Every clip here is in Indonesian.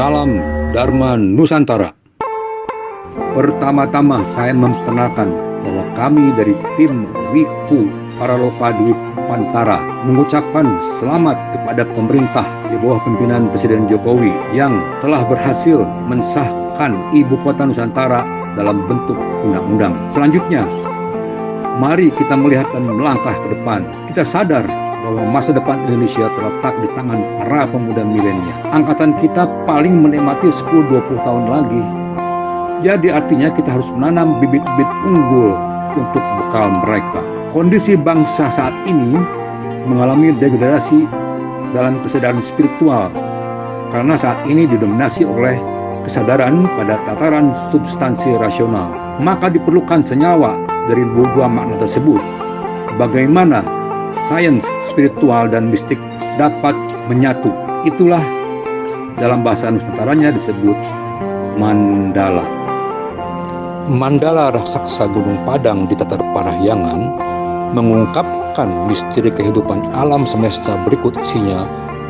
Salam Dharma Nusantara. Pertama-tama saya memperkenalkan bahwa kami dari tim Wiku Paraloka Dwipantara mengucapkan selamat kepada pemerintah di bawah pimpinan Presiden Jokowi yang telah berhasil mensahkan Ibu Kota Nusantara dalam bentuk undang-undang. Selanjutnya, mari kita melihat dan melangkah ke depan. Kita sadar bahwa masa depan Indonesia terletak di tangan para pemuda milenial. Angkatan kita paling menikmati 10-20 tahun lagi. Jadi artinya kita harus menanam bibit-bibit unggul untuk bekal mereka. Kondisi bangsa saat ini mengalami degradasi dalam kesadaran spiritual karena saat ini didominasi oleh kesadaran pada tataran substansi rasional. Maka diperlukan senyawa dari dua makna tersebut. Bagaimana sains, spiritual, dan mistik dapat menyatu. Itulah dalam bahasa Nusantaranya disebut mandala. Mandala raksasa Gunung Padang di Tatar Parahyangan mengungkapkan misteri kehidupan alam semesta berikut isinya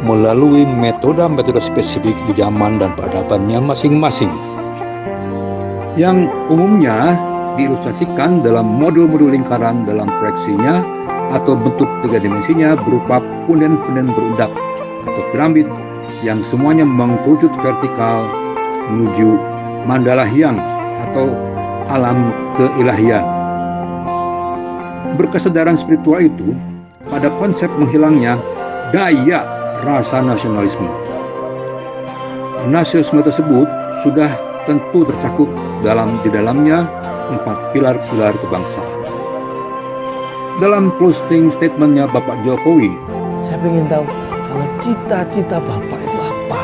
melalui metode-metode spesifik di zaman dan peradabannya masing-masing, yang umumnya diilustrasikan dalam modul-modul lingkaran dalam proyeksinya atau bentuk tiga dimensinya berupa punden-punden berudak atau piramid yang semuanya mengkerucut vertikal menuju mandala hyang atau alam keilahian. Berkesadaran spiritual itu pada konsep menghilangnya daya rasa nasionalisme. Nasionalisme tersebut sudah tentu tercakup di dalamnya 4 pilar-pilar kebangsaan. Dalam closing statementnya Bapak Jokowi, saya ingin tahu kalau cita-cita Bapak itu apa?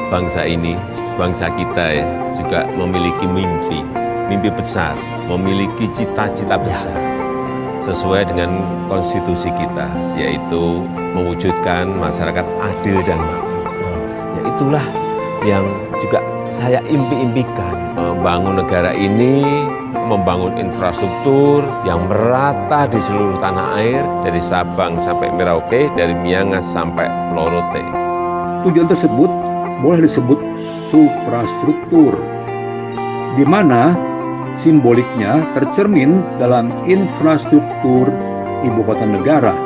Bangsa ini, bangsa kita ya, juga memiliki mimpi besar, memiliki cita-cita besar. Sesuai dengan konstitusi kita, yaitu mewujudkan masyarakat adil dan makmur. Ya, itulah yang juga saya impi-impikan, membangun negara ini, membangun infrastruktur yang merata di seluruh tanah air, dari Sabang sampai Merauke, dari Miangas sampai Lorote. Tujuan tersebut boleh disebut suprastruktur, di mana simboliknya tercermin dalam infrastruktur ibu kota negara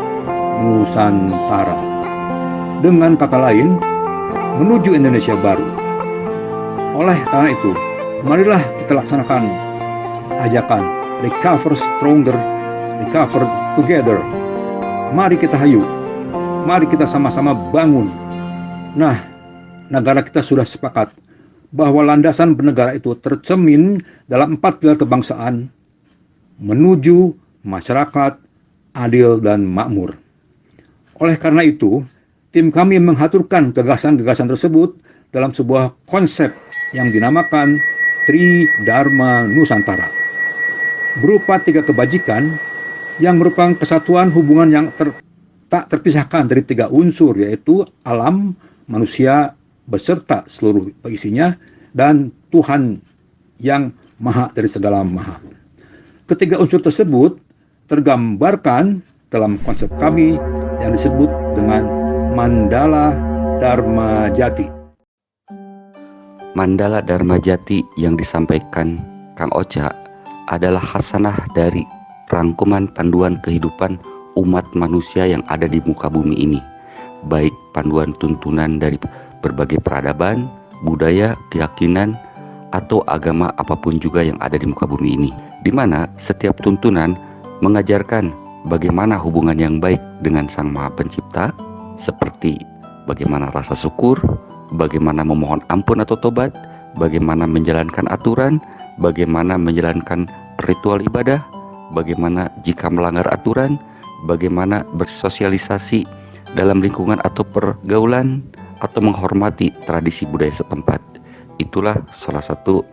Nusantara. Dengan kata lain, menuju Indonesia baru. Oleh karena itu, marilah kita laksanakan ajakan Recover Stronger, Recover Together. Mari kita hayu, mari kita sama-sama bangun. Nah, negara kita sudah sepakat bahwa landasan bernegara itu tercermin dalam 4 pilar kebangsaan menuju masyarakat adil dan makmur. Oleh karena itu, tim kami menghaturkan gagasan-gagasan tersebut dalam sebuah konsep yang dinamakan Tridharma Nusantara, berupa 3 kebajikan yang merupakan kesatuan hubungan yang tak terpisahkan dari 3 unsur, yaitu alam, manusia, beserta seluruh isinya, dan Tuhan yang maha dari segala maha. Ketiga unsur tersebut tergambarkan dalam konsep kami yang disebut dengan Mandala Dharma Jati. Mandala Dharma Jati yang disampaikan Kang Ocha adalah hasanah dari rangkuman panduan kehidupan umat manusia yang ada di muka bumi ini, baik panduan tuntunan dari berbagai peradaban, budaya, keyakinan, atau agama apapun juga yang ada di muka bumi ini, di mana setiap tuntunan mengajarkan bagaimana hubungan yang baik dengan Sang Maha Pencipta, seperti bagaimana rasa syukur, bagaimana memohon ampun atau tobat, bagaimana menjalankan aturan, bagaimana menjalankan ritual ibadah, bagaimana jika melanggar aturan, bagaimana bersosialisasi dalam lingkungan atau pergaulan, atau menghormati tradisi budaya setempat. Itulah salah satu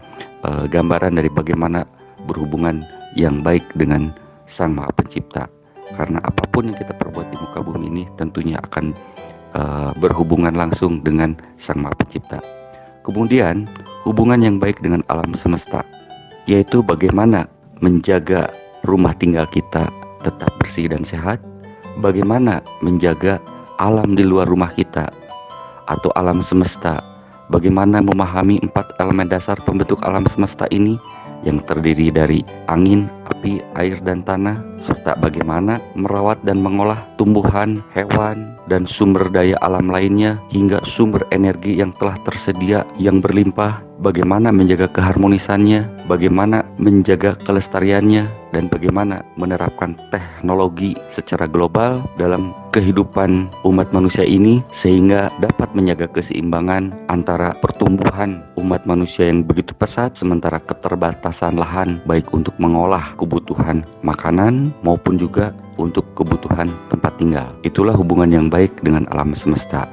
gambaran dari bagaimana berhubungan yang baik dengan Sang Maha Pencipta. Karena apapun yang kita perbuat di muka bumi ini tentunya akan berhubungan langsung dengan Sang Maha Pencipta. Kemudian hubungan yang baik dengan alam semesta, yaitu bagaimana menjaga rumah tinggal kita tetap bersih dan sehat, bagaimana menjaga alam di luar rumah kita atau alam semesta bagaimana memahami 4 elemen dasar pembentuk alam semesta ini yang terdiri dari angin, api, air, dan tanah, serta bagaimana merawat dan mengolah tumbuhan, hewan, dan sumber daya alam lainnya hingga sumber energi yang telah tersedia yang berlimpah, bagaimana menjaga keharmonisannya, bagaimana menjaga kelestariannya, dan bagaimana menerapkan teknologi secara global dalam kehidupan umat manusia ini sehingga dapat menjaga keseimbangan antara pertumbuhan umat manusia yang begitu pesat sementara keterbatasan lahan baik untuk mengolah kebutuhan makanan maupun juga untuk kebutuhan tempat tinggal. Itulah hubungan yang baik dengan alam semesta.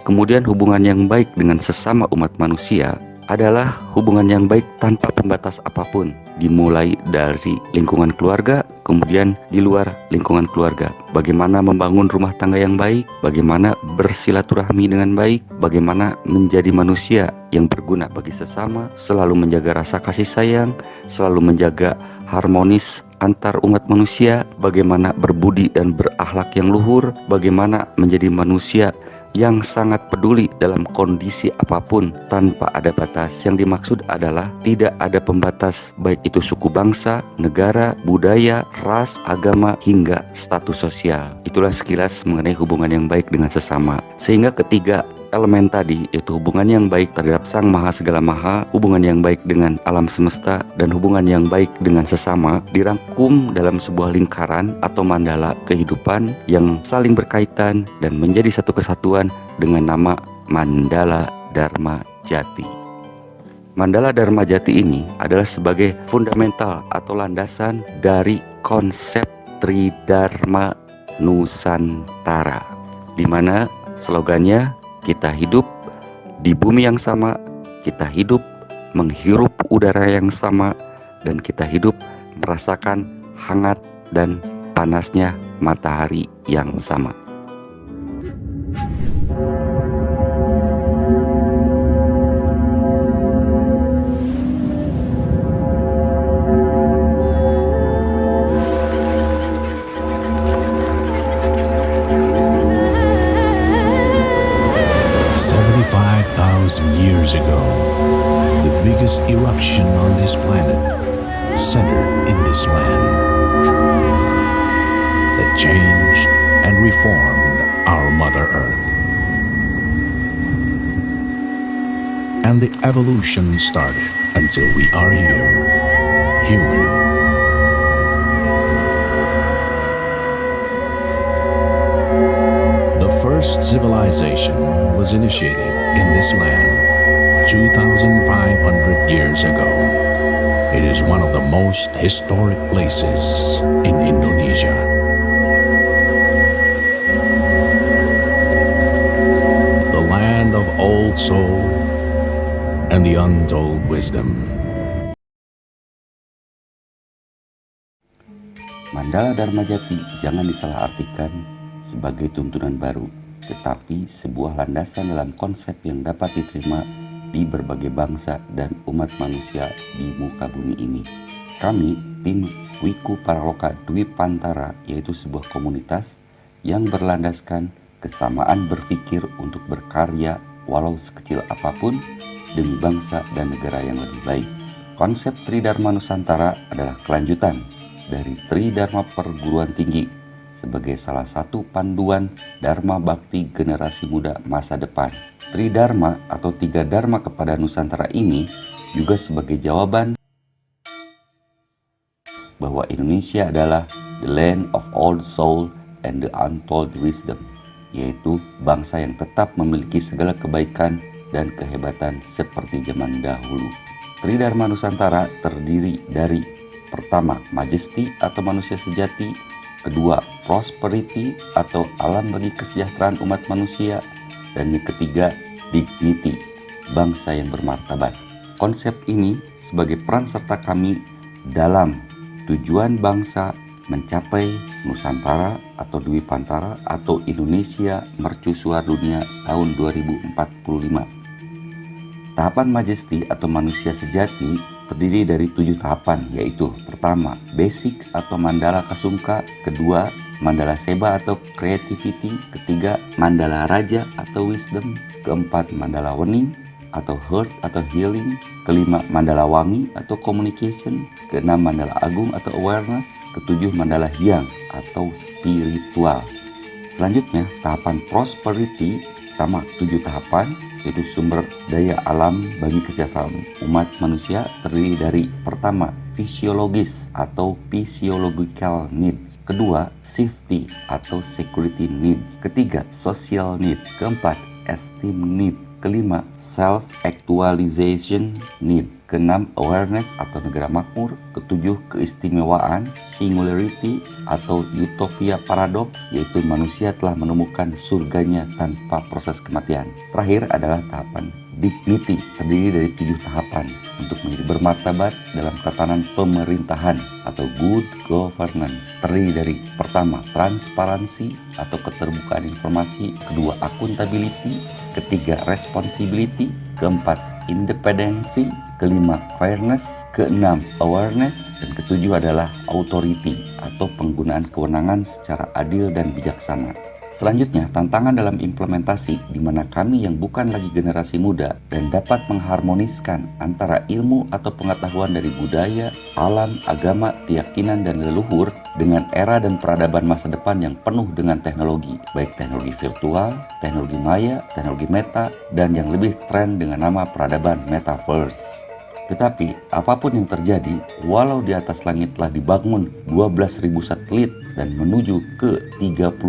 Kemudian hubungan yang baik dengan sesama umat manusia adalah hubungan yang baik tanpa pembatas apapun, dimulai dari lingkungan keluarga, kemudian di luar lingkungan keluarga. Bagaimana membangun rumah tangga yang baik, bagaimana bersilaturahmi dengan baik, bagaimana menjadi manusia yang berguna bagi sesama, selalu menjaga rasa kasih sayang, selalu menjaga harmonis antar umat manusia, bagaimana berbudi dan berakhlak yang luhur, bagaimana menjadi manusia yang sangat peduli dalam kondisi apapun tanpa ada batas. Yang dimaksud adalah tidak ada pembatas baik itu suku bangsa, negara, budaya, ras, agama, hingga status sosial. Itulah sekilas mengenai hubungan yang baik dengan sesama. Sehingga ketiga elemen tadi, yaitu hubungan yang baik terhadap Sang Maha Segala Maha, hubungan yang baik dengan alam semesta, dan hubungan yang baik dengan sesama, dirangkum dalam sebuah lingkaran atau mandala kehidupan yang saling berkaitan dan menjadi satu kesatuan dengan nama Mandala Dharma Jati. Mandala Dharma Jati ini adalah sebagai fundamental atau landasan dari konsep Tridharma Nusantara, di mana slogannya kita hidup di bumi yang sama, kita hidup menghirup udara yang sama, dan kita hidup merasakan hangat dan panasnya matahari yang sama. Years ago, the biggest eruption on this planet centered in this land that changed and reformed our Mother Earth. And the evolution started until we are here, human. The first civilization was initiated in this land 2,500 years ago. It is one of the most historic places in Indonesia. The land of old soul and the untold wisdom. Mandala Dharma Jati jangan disalahartikan sebagai tuntunan baru, tetapi sebuah landasan dalam konsep yang dapat diterima di berbagai bangsa dan umat manusia di muka bumi ini. Kami, tim Wiku Paraloka Dwi Pantara, yaitu sebuah komunitas yang berlandaskan kesamaan berpikir untuk berkarya walau sekecil apapun demi bangsa dan negara yang lebih baik. Konsep Tridharma Nusantara adalah kelanjutan dari Tridharma Perguruan Tinggi sebagai salah satu panduan Dharma Bakti generasi muda masa depan. Tridharma atau 3 Dharma kepada Nusantara ini juga sebagai jawaban bahwa Indonesia adalah the land of old soul and the untold wisdom, yaitu bangsa yang tetap memiliki segala kebaikan dan kehebatan seperti zaman dahulu. Tridharma Nusantara terdiri dari pertama, majesty atau manusia sejati, kedua, prosperity atau alam bagi kesejahteraan umat manusia, dan yang ketiga, dignity, bangsa yang bermartabat. Konsep ini sebagai peran serta kami dalam tujuan bangsa mencapai Nusantara atau Dwi Pantara atau Indonesia mercusuar dunia tahun 2045. Tahapan majesty atau manusia sejati terdiri dari 7 tahapan, yaitu pertama, basic atau mandala kasungka, kedua, mandala seba atau creativity, ketiga, mandala raja atau wisdom, keempat, mandala wening atau heart atau healing, kelima mandala wangi atau communication, keenam mandala agung atau awareness, ketujuh mandala yang atau spiritual. Selanjutnya tahapan prosperity sama 7 tahapan, yaitu sumber daya alam bagi kesejahteraan umat manusia terdiri dari pertama fisiologis atau physiological needs, kedua safety atau security needs, ketiga social need, keempat esteem need, kelima self actualization need, keenam awareness atau negara makmur, ketujuh keistimewaan singularity atau utopia paradox, yaitu manusia telah menemukan surganya tanpa proses kematian. Terakhir adalah tahapan dignity, terdiri dari 7 tahapan untuk menjadi bermartabat dalam tatanan pemerintahan atau good governance, terdiri dari pertama transparansi atau keterbukaan informasi, kedua accountability, ketiga responsibility, keempat independensi, kelima fairness, keenam awareness, dan ketujuh adalah authority atau penggunaan kewenangan secara adil dan bijaksana. Selanjutnya, tantangan dalam implementasi di mana kami yang bukan lagi generasi muda dan dapat mengharmoniskan antara ilmu atau pengetahuan dari budaya, alam, agama, keyakinan, dan leluhur dengan era dan peradaban masa depan yang penuh dengan teknologi, baik teknologi virtual, teknologi maya, teknologi meta, dan yang lebih tren dengan nama peradaban metaverse. Tetapi apapun yang terjadi, walau di atas langit telah dibangun 12.000 satelit dan menuju ke 36.000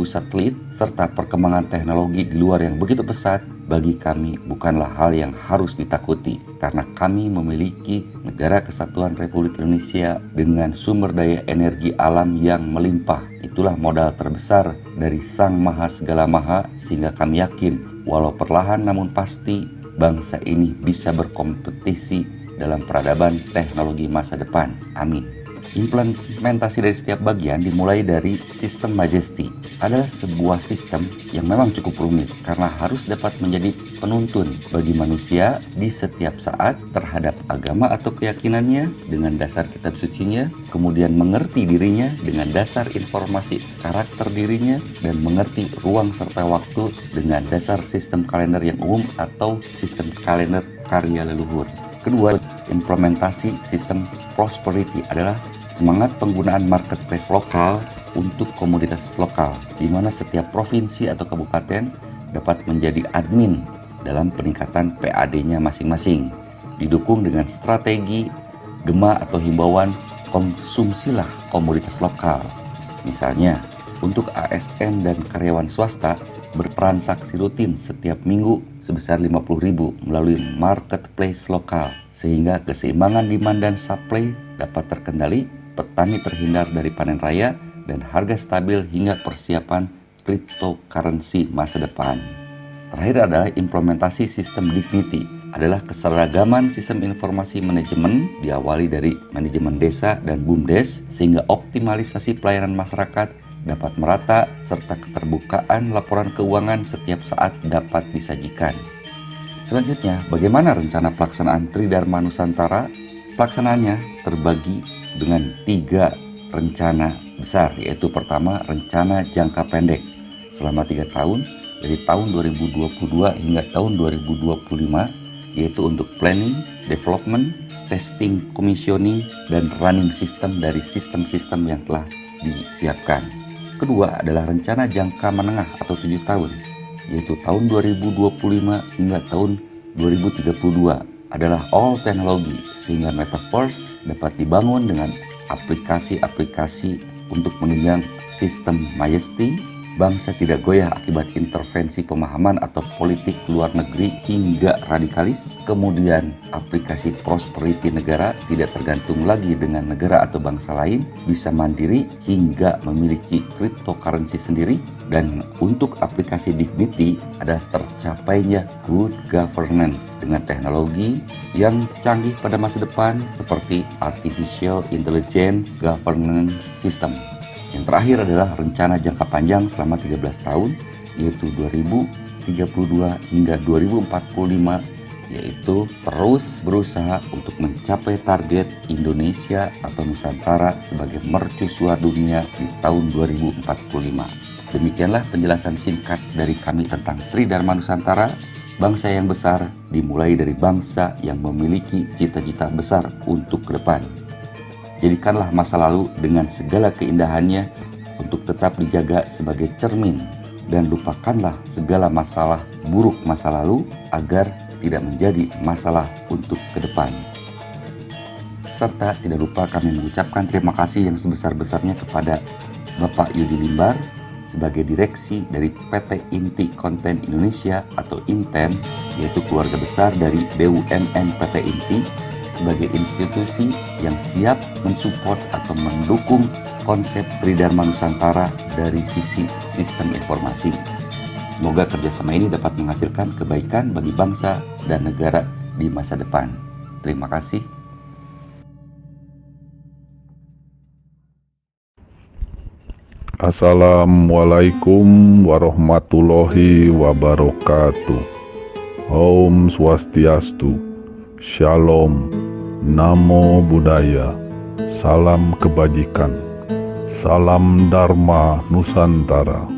satelit, serta perkembangan teknologi di luar yang begitu pesat, bagi kami bukanlah hal yang harus ditakuti, karena kami memiliki Negara Kesatuan Republik Indonesia dengan sumber daya energi alam yang melimpah. Itulah modal terbesar dari Sang Maha Segala Maha, sehingga kami yakin walau perlahan namun pasti bangsa ini bisa berkompetisi dalam peradaban teknologi masa depan. Amin. Implementasi dari setiap bagian dimulai dari sistem Majesty. Adalah sebuah sistem yang memang cukup rumit karena harus dapat menjadi penuntun bagi manusia di setiap saat terhadap agama atau keyakinannya dengan dasar kitab sucinya, kemudian mengerti dirinya dengan dasar informasi karakter dirinya, dan mengerti ruang serta waktu dengan dasar sistem kalender yang umum atau sistem kalender karya leluhur. Kedua, implementasi sistem prosperity adalah semangat penggunaan marketplace lokal untuk komoditas lokal, di mana setiap provinsi atau kabupaten dapat menjadi admin dalam peningkatan PAD-nya masing-masing, didukung dengan strategi gema atau himbauan konsumsilah komoditas lokal. Misalnya, untuk ASN dan karyawan swasta bertransaksi rutin setiap minggu sebesar 50.000 melalui marketplace lokal, sehingga keseimbangan demand dan supply dapat terkendali, petani terhindar dari panen raya, dan harga stabil hingga persiapan cryptocurrency masa depan. Terakhir adalah implementasi sistem dignity, adalah keseragaman sistem informasi manajemen diawali dari manajemen desa dan BUMDes, sehingga optimalisasi pelayanan masyarakat dapat merata serta keterbukaan laporan keuangan setiap saat dapat disajikan. Selanjutnya, bagaimana rencana pelaksanaan Tridharma Nusantara? Pelaksanaannya terbagi dengan 3 rencana besar, yaitu pertama, rencana jangka pendek selama 3 tahun dari tahun 2022 hingga tahun 2025, yaitu untuk planning, development, testing, commissioning, dan running system dari sistem-sistem yang telah disiapkan. Kedua adalah rencana jangka menengah atau 7 tahun, yaitu tahun 2025 hingga tahun 2032, adalah all teknologi, sehingga metaverse dapat dibangun dengan aplikasi-aplikasi untuk menunjang sistem Majesty. Bangsa tidak goyah akibat intervensi pemahaman atau politik luar negeri hingga radikalis. Kemudian aplikasi prosperity negara tidak tergantung lagi dengan negara atau bangsa lain, bisa mandiri hingga memiliki cryptocurrency sendiri. Dan untuk aplikasi dignity adalah tercapainya good governance dengan teknologi yang canggih pada masa depan seperti artificial intelligence governance system. Yang terakhir adalah rencana jangka panjang selama 13 tahun, yaitu 2032 hingga 2045, yaitu terus berusaha untuk mencapai target Indonesia atau Nusantara sebagai mercusuar dunia di tahun 2045. Demikianlah penjelasan singkat dari kami tentang Tridharma Nusantara. Bangsa yang besar dimulai dari bangsa yang memiliki cita-cita besar untuk ke depan. Jadikanlah masa lalu dengan segala keindahannya untuk tetap dijaga sebagai cermin, dan lupakanlah segala masalah buruk masa lalu agar tidak menjadi masalah untuk ke depan. Serta tidak lupa kami mengucapkan terima kasih yang sebesar-besarnya kepada Bapak Yudi Limbar sebagai direksi dari PT Inti Konten Indonesia atau INTEN, yaitu keluarga besar dari BUMN PT Inti, sebagai institusi yang siap mensupport atau mendukung konsep Tridharma Nusantara dari sisi sistem informasi. Semoga kerjasama ini dapat menghasilkan kebaikan bagi bangsa dan negara di masa depan. Terima kasih. Assalamualaikum warahmatullahi wabarakatuh. Om Swastiastu, Shalom, Namo Buddhaya, Salam Kebajikan, Salam Dharma Nusantara.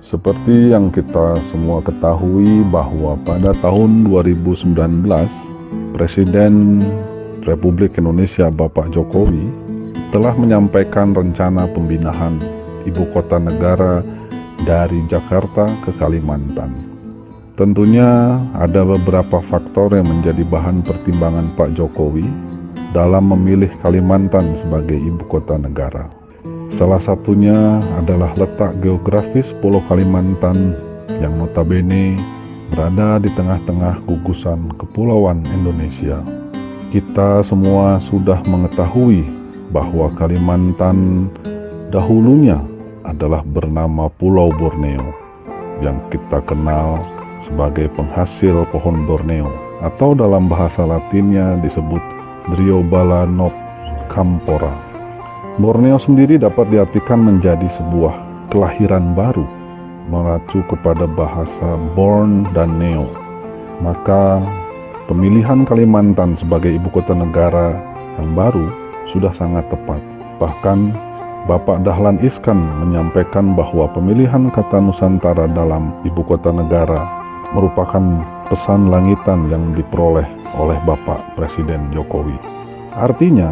Seperti yang kita semua ketahui bahwa pada tahun 2019, Presiden Republik Indonesia Bapak Jokowi telah menyampaikan rencana pembinaan ibu kota negara dari Jakarta ke Kalimantan. Tentunya ada beberapa faktor yang menjadi bahan pertimbangan Pak Jokowi dalam memilih Kalimantan sebagai ibu kota negara. Salah satunya adalah letak geografis Pulau Kalimantan yang notabene berada di tengah-tengah gugusan kepulauan Indonesia. Kita semua sudah mengetahui bahwa Kalimantan dahulunya adalah bernama Pulau Borneo yang kita kenal sebagai penghasil pohon Borneo, atau dalam bahasa Latinnya disebut Bryobala Campora. Borneo sendiri dapat diartikan menjadi sebuah kelahiran baru, mengacu kepada bahasa Born dan Neo. Maka pemilihan Kalimantan sebagai ibu kota negara yang baru sudah sangat tepat. Bahkan Bapak Dahlan Iskan menyampaikan bahwa pemilihan kata Nusantara dalam ibu kota negara merupakan pesan langitan yang diperoleh oleh Bapak Presiden Jokowi. Artinya,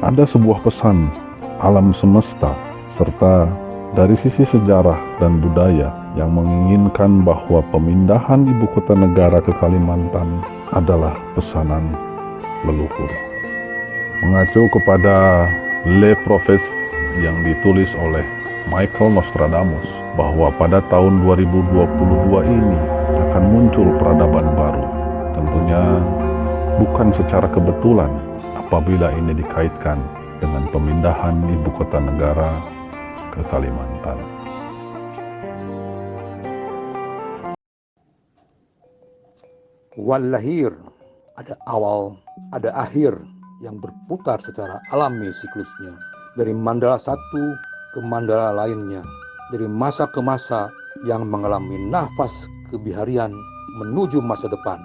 ada sebuah pesan alam semesta serta dari sisi sejarah dan budaya yang menginginkan bahwa pemindahan ibu kota negara ke Kalimantan adalah pesanan leluhur. Mengacu kepada Le Prophet yang ditulis oleh Michael Nostradamus bahwa pada tahun 2022 ini akan muncul peradaban baru. Tentunya bukan secara kebetulan apabila ini dikaitkan dengan pemindahan ibu kota negara ke Kalimantan. Walahir, ada awal, ada akhir yang berputar secara alami siklusnya, dari mandala satu ke mandala lainnya, dari masa ke masa yang mengalami nafas kebiharian menuju masa depan.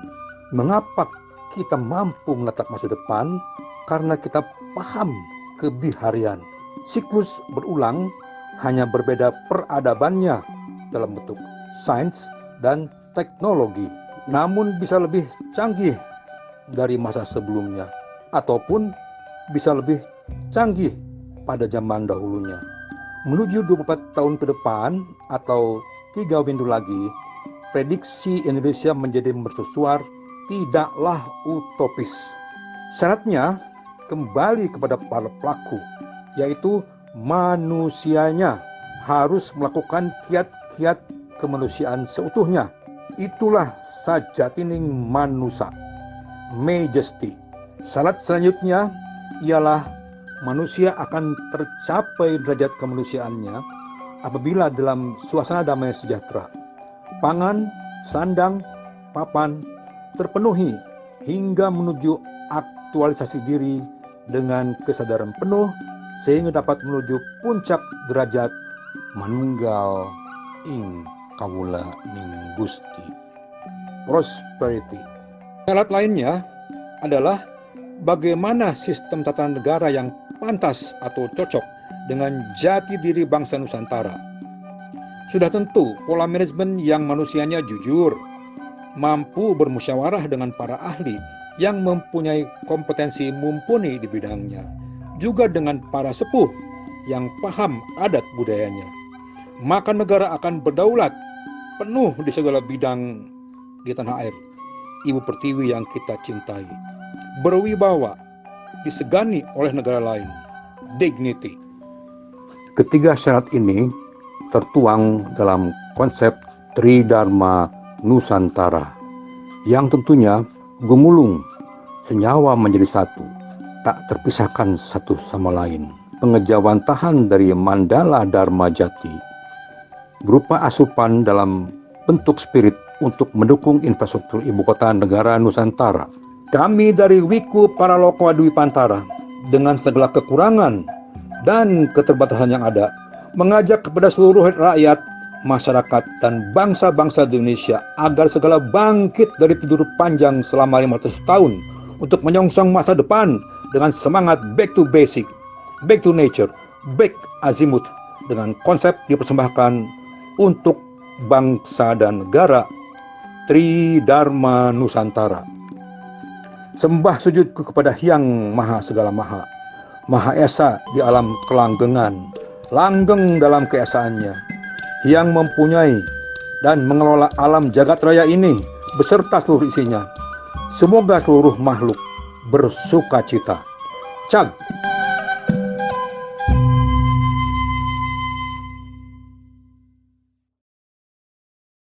Mengapa kita mampu menatap masa depan? Karena kita paham kebiharian. Siklus berulang, hanya berbeda peradabannya dalam bentuk sains dan teknologi, namun bisa lebih canggih dari masa sebelumnya, ataupun bisa lebih canggih pada zaman dahulunya. Menuju 24 tahun ke depan atau 3 window lagi, prediksi Indonesia menjadi mercusuar tidaklah utopis. Syaratnya kembali kepada para pelaku, yaitu manusianya harus melakukan kiat-kiat kemanusiaan seutuhnya. Itulah sajatining manusia, majesty. Syarat selanjutnya ialah manusia akan tercapai derajat kemanusiaannya apabila dalam suasana damai sejahtera, pangan, sandang, papan terpenuhi hingga menuju aktualisasi diri dengan kesadaran penuh sehingga dapat menuju puncak derajat manunggal ing kawula ning Gusti, prosperity. Syarat lainnya adalah bagaimana sistem tatanan negara yang pantas atau cocok dengan jati diri bangsa Nusantara. Sudah tentu pola manajemen yang manusianya jujur, mampu bermusyawarah dengan para ahli yang mempunyai kompetensi mumpuni di bidangnya, juga dengan para sepuh yang paham adat budayanya. Maka negara akan berdaulat penuh di segala bidang di tanah air, Ibu Pertiwi yang kita cintai. Berwibawa, disegani oleh negara lain, dignity. Ketiga syarat ini tertuang dalam konsep Tridharma Nusantara, yang tentunya gumulung, senyawa menjadi satu, tak terpisahkan satu sama lain. Pengejawantahan dari Mandala Dharma Jati berupa asupan dalam bentuk spirit untuk mendukung infrastruktur ibu kota negara Nusantara. Kami dari Wiku Paraloka Dwipantara dengan segala kekurangan dan keterbatasan yang ada mengajak kepada seluruh rakyat, masyarakat, dan bangsa-bangsa di Indonesia agar segala bangkit dari tidur panjang selama 500 tahun untuk menyongsong masa depan dengan semangat back to basic, back to nature, back azimuth, dengan konsep dipersembahkan untuk bangsa dan negara Tridharma Nusantara. Sembah sujudku kepada Hyang Maha Segala Maha, Maha Esa di alam kelanggengan, langgeng dalam keesaannya, yang mempunyai dan mengelola alam jagat raya ini beserta seluruh isinya. Semoga seluruh makhluk bersuka cita. Cag